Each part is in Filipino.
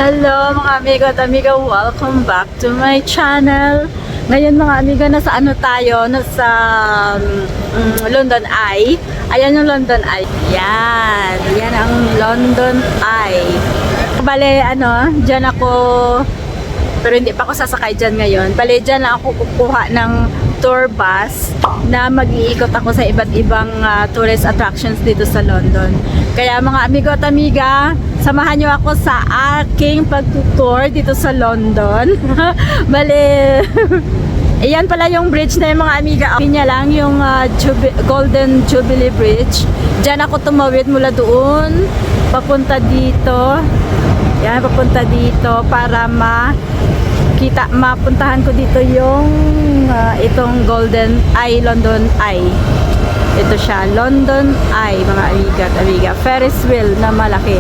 Hello mga amigo at amiga, welcome back to my channel. Ngayon mga amiga, nasa ano tayo? Nasa London Eye. Ayan yung London Eye. Yan ang London Eye. Bale, dyan ako, pero hindi pa ako sasakay dyan ngayon. Bale, dyan lang ako kukuha ng tour bus na mag-iikot ako sa iba't ibang tourist attractions dito sa London. Kaya mga amigo at amiga, samahan nyo ako sa aking pag-tour dito sa London. Bale, ayan pala yung bridge na yung mga amiga. Niya lang yung Golden Jubilee Bridge. Diyan ako tumawid mula doon papunta dito. Yan, papunta dito para mapuntahan ko dito yung itong Golden Eye, London Eye. Ito siya, London Eye mga amiga at amiga. Ferris wheel na malaki.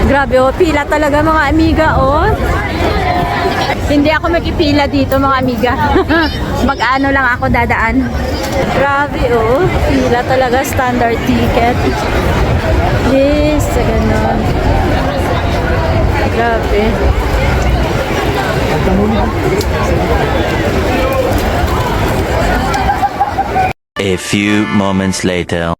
Grabe, oh, pila talaga mga amiga, oh. Hindi ako magpipila dito mga amiga. Mag-ano lang ako dadaan. Grabe, oh. Pila talaga, standard ticket. Yes, ganon. Grabe. A few moments later.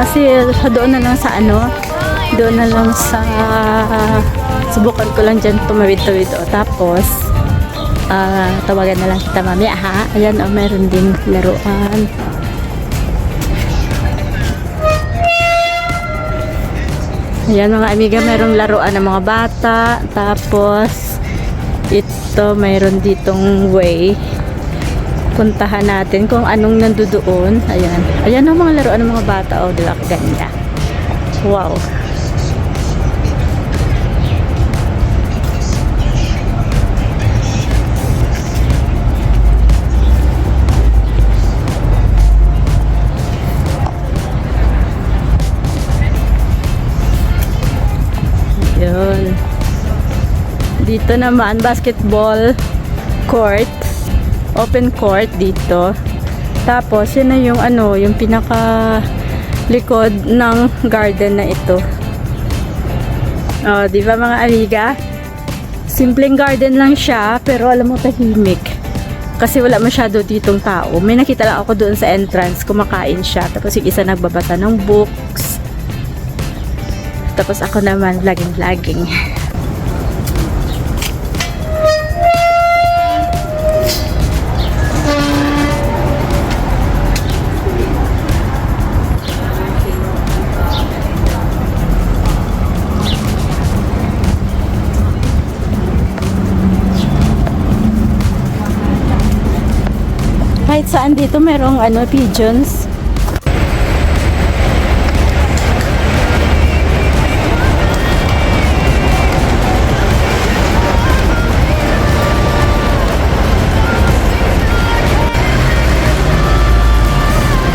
Kasi doon na lang sa doon na lang sa subukan ko lang dyan tumawid-tawid tapos tawagan na lang kita mamaya ha. Ayan meron din laruan. Ayan mga amiga, merong laruan ng mga bata. Tapos ito mayroon ditong way. Puntahan natin kung anong nandoon. Ayan. Ayan ang mga laruan ng mga bata. Oh, diba? Ganda. Wow. Yun. Dito naman, basketball court. Open court dito. Tapos, yun na yung yung pinaka likod ng garden na ito. Oh, di ba mga amiga? Simpleng garden lang siya, pero alam mo tahimik. Kasi wala masyado ditong tao. May nakita lang ako doon sa entrance, kumakain siya. Tapos yung isa nagbabasa ng books. Tapos ako naman, vlogging. Kahit saan dito merong pigeons.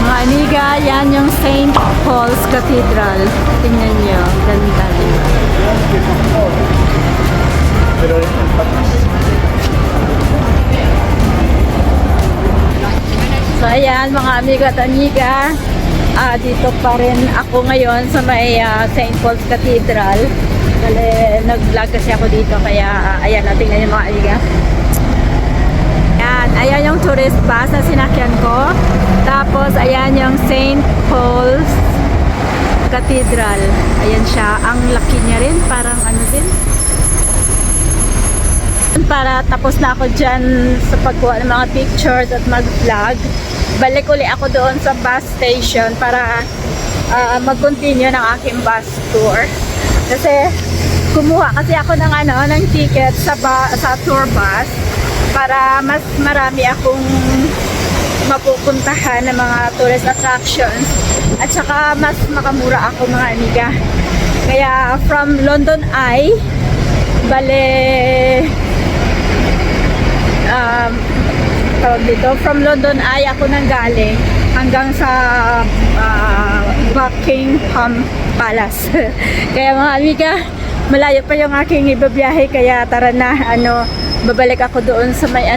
Mga amiga, yan yung St. Paul's Cathedral. Tingnan nyo, ganda din. So ayan mga amiga at amiga, dito pa rin ako ngayon sa may St. Paul's Cathedral. Kasi nag-vlog kasi ako dito kaya ayan, tingnan yung mga amiga. Ayan yung tourist bus na sinakyan ko. Tapos ayan yung St. Paul's Cathedral. Ayan siya, ang laki niya rin, parang din. Para tapos na ako dyan sa pagkuha ng mga pictures at mag-vlog, balik uli ako doon sa bus station para mag-continue ng aking bus tour. Kasi kumuha kasi ako ng ng ticket sa tour bus para mas marami akong mapupuntahan ng mga tourist attractions at saka mas makamura ako mga amiga. Kaya from London Eye, from London Eye ako nang galing hanggang sa Buckingham Palace. Kaya mga amiga, malayo pa yung aking ibabiyahe kaya tara na, babalik ako doon sa may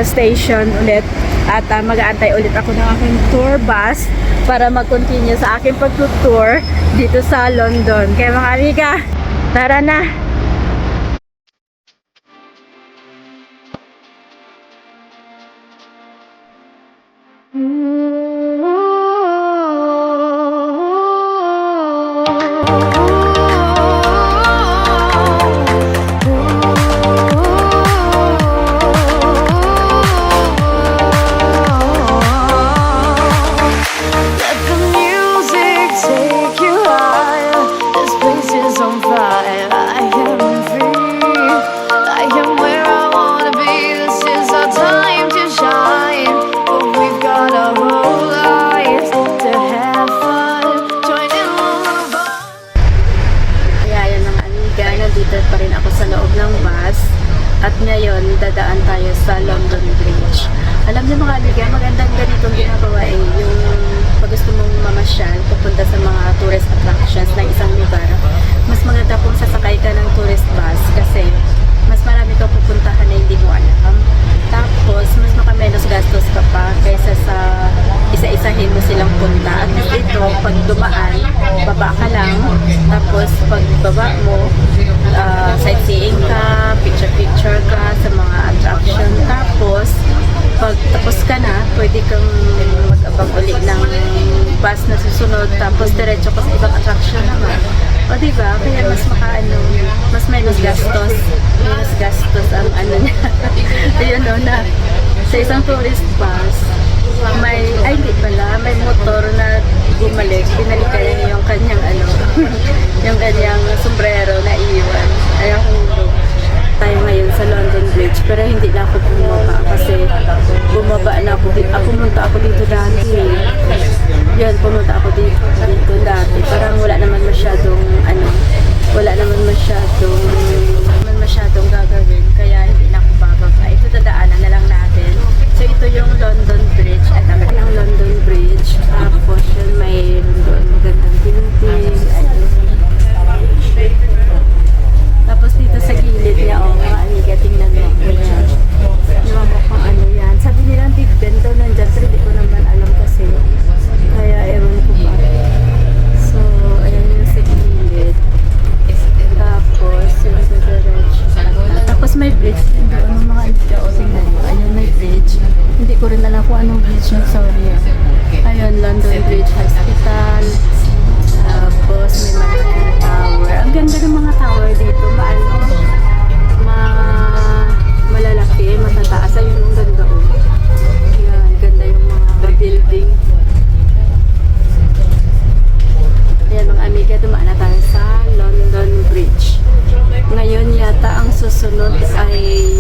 station ulit at mag-aantay ulit ako ng aking tour bus para mag-continue sa aking pag-tour dito sa London. Kaya mga amiga, tara na. At ngayon, dadaan tayo sa London Bridge. Alam niyo mga amiga, magandang ganitong ginagawa yung pag gusto mong mamasyal, pupunta sa mga tourist attractions ng isang lugar. Mas maganda kung sasakay ka ng tourist bus kasi mas marami ka pupuntahan na hindi mo alam. Tapos, mas makamenos gastos ka pa kaysa sa isa-isahin mo silang punta. At ito, pag dumaan, baba ka lang. Tapos, pag baba mo, sightseeing ka, picture-picture ka sa mga attraction. Tapos, pag tapos ka na, pwede kang mag-abang uli ng bus na susunod, tapos diretso ka sa ibang attraction naman. O diba? Kaya mas mas may mas gastos. May mas gastos ang ano niya. Ayun o na, sa isang tourist bus, hindi pala, may motor na bumalik, binalikan niya yung kanyang yung kanyang sombrero na iwan. Ayaw hulog. Tayo ngayon sa London Bridge, pero hindi na ako bumaba kasi bumaba na ako. Pumunta ako dito dati. Yun, pumunta ako dito dati. Parang wala naman masyadong gagawin, kaya hindi na ako bababa. Ito dadaanan na lang natin. So ito yung London Bridge at ang London Bridge. Tapos yun mayroon doon magandang building. Tapos dito sa gilid niya, mga amiga, tingnan mo. Ayan. Ewan ko kung ano yan. Sabi nilang Big Ben daw nandyan, pero di ko naman alam kasi. Kaya ewan ko pa. So, ayan yung sa gilid. Tapos, yung sa diretso. Tapos may bridge din doon. Mga amiga, tingnan mo. Ayan, may bridge. Hindi ko rin alam kung anong bridge yun. Sorry. Ayun, London Bridge Hospital. Tapos may malaking tower. Ang ganda ng mga tower dito. Malalaki, matataas. Ayun, ang ganda ko. Yan, ganda yung mga building. Ayan mga amiga, dumaan na tayo sa London Bridge. Ngayon yata ang susunod ay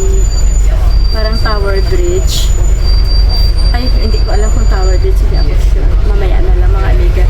parang Tower Bridge. Ay, hindi ko alam kung Tower Bridge. Hindi ako sure. Mamaya na lang mga amiga.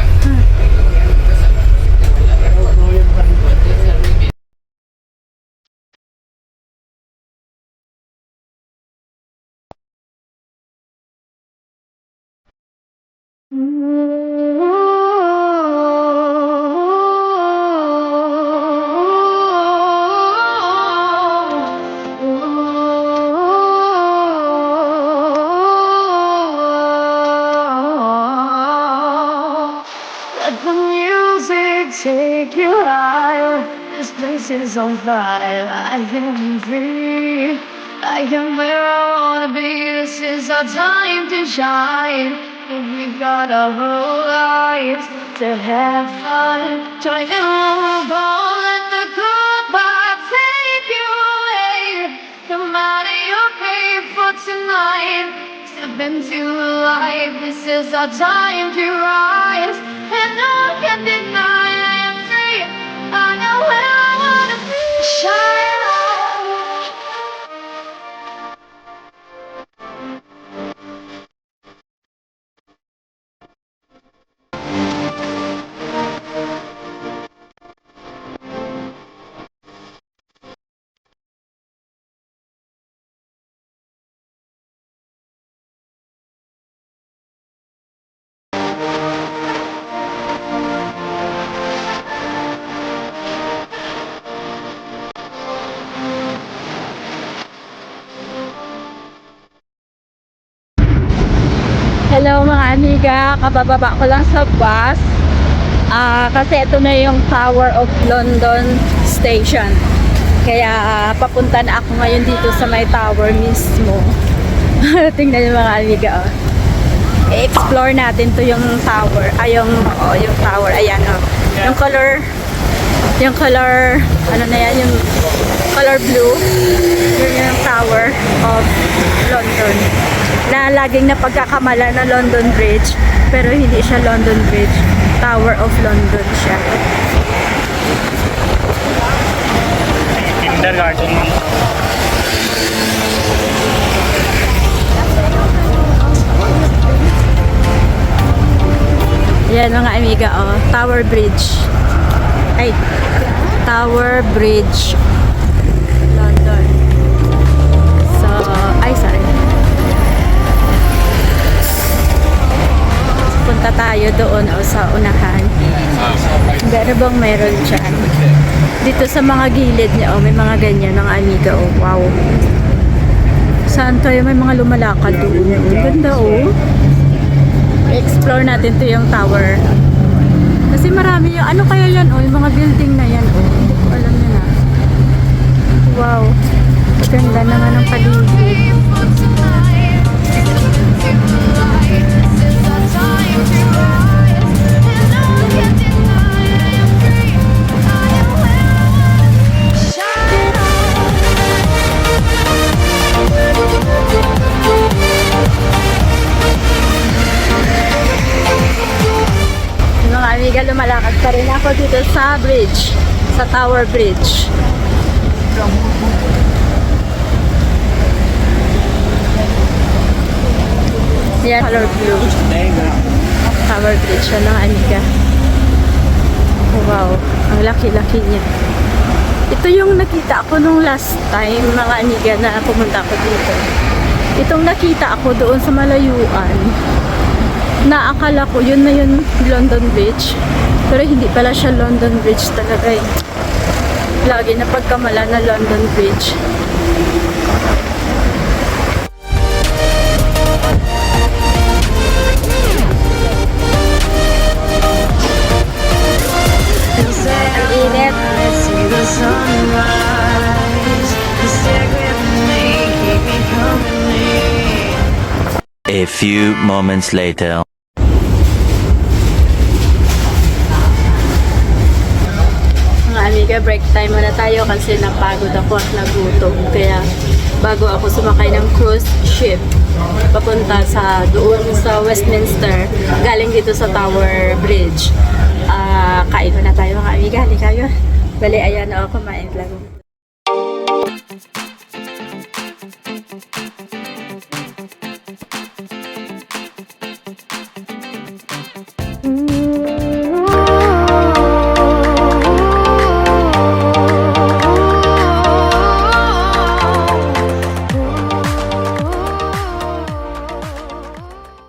Let the music take you higher. This place is on fire. I am free. I am where I wanna be. This is our time to shine. And we got our whole life to have fun. Join in the ball. Let the good vibes take you away. No matter your pain for tonight. Step into the light. This is our time to rise. And no one can deny I am free. I know where I wanna be. Shine on. Hello mga amiga, kabababa ko lang sa bus. Kasi ito na yung Tower of London Station. Kaya papunta na ako ngayon dito sa may tower mismo. Tingnan yung mga amiga. I-explore natin to yung tower. Yung tower. Ayan Yung color, ano na yan, yung color blue. Yun yung Tower of London. Na laging napagkakamala na London Bridge, pero hindi siya London Bridge, Tower of London siya. Kindergarten mo. Yan mga amiga, Tower Bridge. Tower Bridge London. So, sorry. Punta tayo doon sa unahan. Pero bang meron dyan? Dito sa mga gilid niya, may mga ganyan ng amiga, wow. Saan tayo? May mga lumalakad doon. Ganda, I-explore natin to yung tower. Kasi marami yung, ano kaya yan, yung mga building na yan, Hindi ko alam na. Wow. Ganda naman ang paligid. ako dito sa bridge, sa Tower Bridge. Yan, color blue. Tower Bridge, yan ang amiga. Wow, ang laki-laki niya. Ito yung nakita ako nung last time, mga amiga, na pumunta ako dito. Itong nakita ako doon sa malayuan. Naakala ko, yun na yun, London Bridge. Pero hindi pala siya London Bridge talaga eh. Lagi na pagkamala na London Bridge. Ang init. See the sunrise. Stick with me, keep me company. A few moments later. Mga amiga, break time muna tayo kasi napagod ako at nagutom. Kaya bago ako sumakay ng cruise ship papunta sa doon sa Westminster, galing dito sa Tower Bridge, kain muna tayo mga amiga. Halika kayo. Bali, ayan ako, kumain lang.